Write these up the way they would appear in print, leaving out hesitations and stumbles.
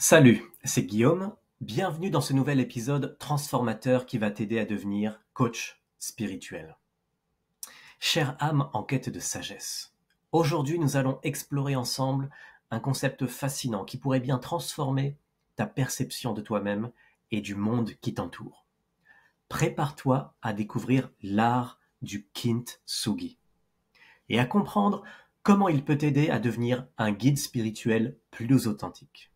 Salut, c'est Guillaume. Bienvenue dans ce nouvel épisode transformateur qui va t'aider à devenir coach spirituel. Chère âme en quête de sagesse, aujourd'hui nous allons explorer ensemble un concept fascinant qui pourrait bien transformer ta perception de toi-même et du monde qui t'entoure. Prépare-toi à découvrir l'art du Kintsugi et à comprendre comment il peut t'aider à devenir un guide spirituel plus authentique.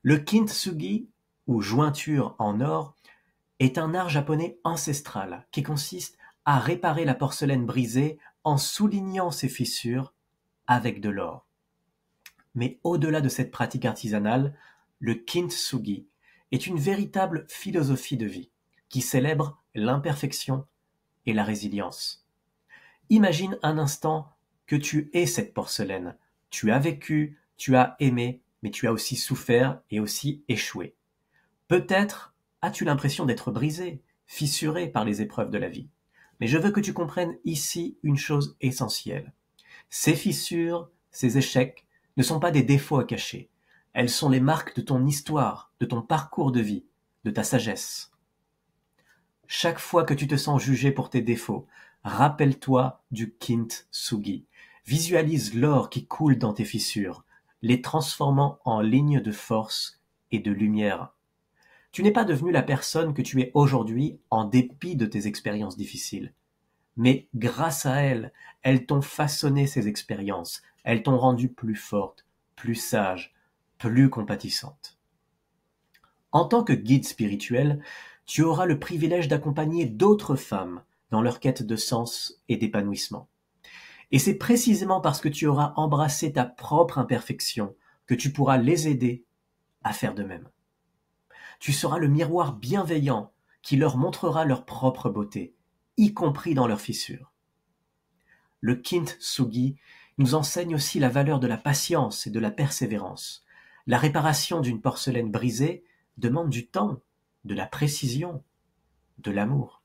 Le kintsugi, ou jointure en or, est un art japonais ancestral qui consiste à réparer la porcelaine brisée en soulignant ses fissures avec de l'or. Mais au-delà de cette pratique artisanale, le kintsugi est une véritable philosophie de vie qui célèbre l'imperfection et la résilience. Imagine un instant que tu es cette porcelaine. Tu as vécu, tu as aimé, mais tu as aussi souffert et aussi échoué. Peut-être as-tu l'impression d'être brisé, fissuré par les épreuves de la vie. Mais je veux que tu comprennes ici une chose essentielle. Ces fissures, ces échecs, ne sont pas des défauts à cacher. Elles sont les marques de ton histoire, de ton parcours de vie, de ta sagesse. Chaque fois que tu te sens jugé pour tes défauts, rappelle-toi du kintsugi. Visualise l'or qui coule dans tes fissures, les transformant en lignes de force et de lumière. Tu n'es pas devenu la personne que tu es aujourd'hui en dépit de tes expériences difficiles. Mais grâce à elles, elles t'ont façonné ces expériences, elles t'ont rendu plus forte, plus sage, plus compatissante. En tant que guide spirituel, tu auras le privilège d'accompagner d'autres femmes dans leur quête de sens et d'épanouissement. Et c'est précisément parce que tu auras embrassé ta propre imperfection que tu pourras les aider à faire de même. Tu seras le miroir bienveillant qui leur montrera leur propre beauté, y compris dans leurs fissures. Le kintsugi nous enseigne aussi la valeur de la patience et de la persévérance. La réparation d'une porcelaine brisée demande du temps, de la précision, de l'amour.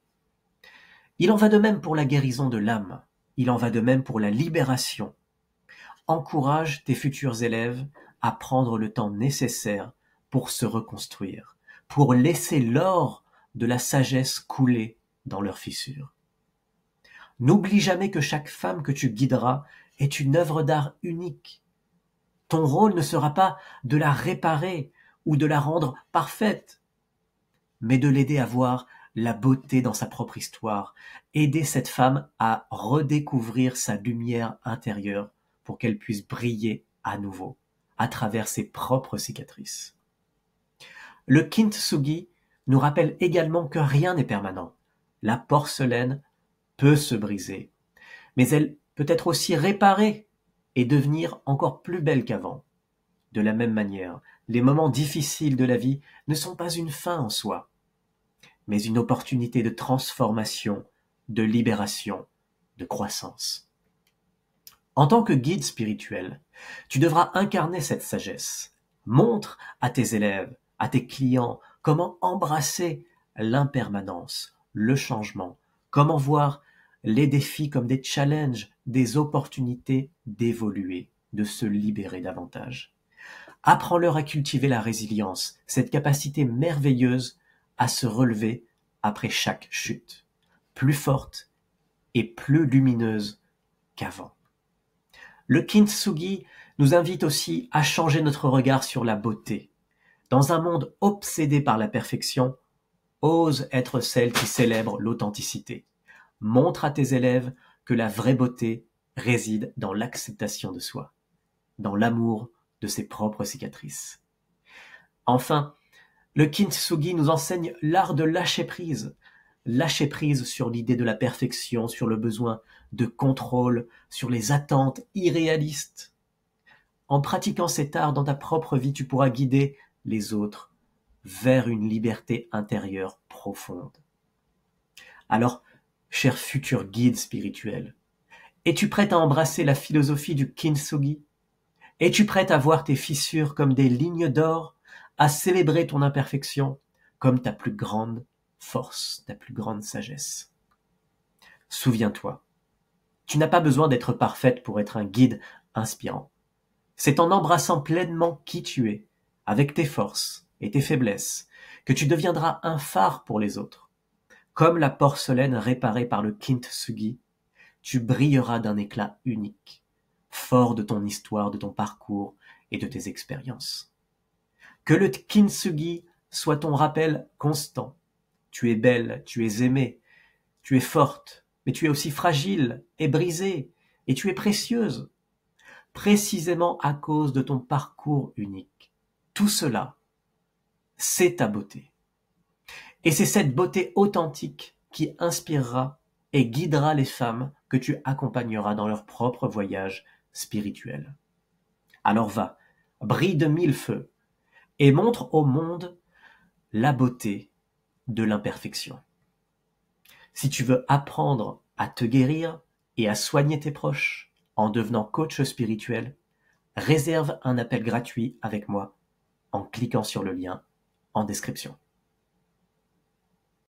Il en va de même pour la guérison de l'âme. Il en va de même pour la libération. Encourage tes futurs élèves à prendre le temps nécessaire pour se reconstruire, pour laisser l'or de la sagesse couler dans leurs fissures. N'oublie jamais que chaque femme que tu guideras est une œuvre d'art unique. Ton rôle ne sera pas de la réparer ou de la rendre parfaite, mais de l'aider à voir la beauté dans sa propre histoire, aider cette femme à redécouvrir sa lumière intérieure pour qu'elle puisse briller à nouveau à travers ses propres cicatrices. Le kintsugi nous rappelle également que rien n'est permanent. La porcelaine peut se briser, mais elle peut être aussi réparée et devenir encore plus belle qu'avant. De la même manière, les moments difficiles de la vie ne sont pas une fin en soi, mais une opportunité de transformation, de libération, de croissance. En tant que guide spirituel, tu devras incarner cette sagesse. Montre à tes élèves, à tes clients, comment embrasser l'impermanence, le changement, comment voir les défis comme des challenges, des opportunités d'évoluer, de se libérer davantage. Apprends-leur à cultiver la résilience, cette capacité merveilleuse à se relever après chaque chute, plus forte et plus lumineuse qu'avant. Le kintsugi nous invite aussi à changer notre regard sur la beauté. Dans un monde obsédé par la perfection, ose être celle qui célèbre l'authenticité. Montre à tes élèves que la vraie beauté réside dans l'acceptation de soi, dans l'amour de ses propres cicatrices. Enfin, le kintsugi nous enseigne l'art de lâcher prise sur l'idée de la perfection, sur le besoin de contrôle, sur les attentes irréalistes. En pratiquant cet art dans ta propre vie, tu pourras guider les autres vers une liberté intérieure profonde. Alors, cher futur guide spirituel, es-tu prête à embrasser la philosophie du kintsugi? Es-tu prête à voir tes fissures comme des lignes d'or, à célébrer ton imperfection comme ta plus grande force, ta plus grande sagesse? Souviens-toi, tu n'as pas besoin d'être parfaite pour être un guide inspirant. C'est en embrassant pleinement qui tu es, avec tes forces et tes faiblesses, que tu deviendras un phare pour les autres. Comme la porcelaine réparée par le kintsugi, tu brilleras d'un éclat unique, fort de ton histoire, de ton parcours et de tes expériences. Que le kintsugi soit ton rappel constant. Tu es belle, tu es aimée, tu es forte, mais tu es aussi fragile et brisée, et tu es précieuse, précisément à cause de ton parcours unique. Tout cela, c'est ta beauté. Et c'est cette beauté authentique qui inspirera et guidera les femmes que tu accompagneras dans leur propre voyage spirituel. Alors va, brille de mille feux, et montre au monde la beauté de l'imperfection. Si tu veux apprendre à te guérir et à soigner tes proches en devenant coach spirituel, réserve un appel gratuit avec moi en cliquant sur le lien en description.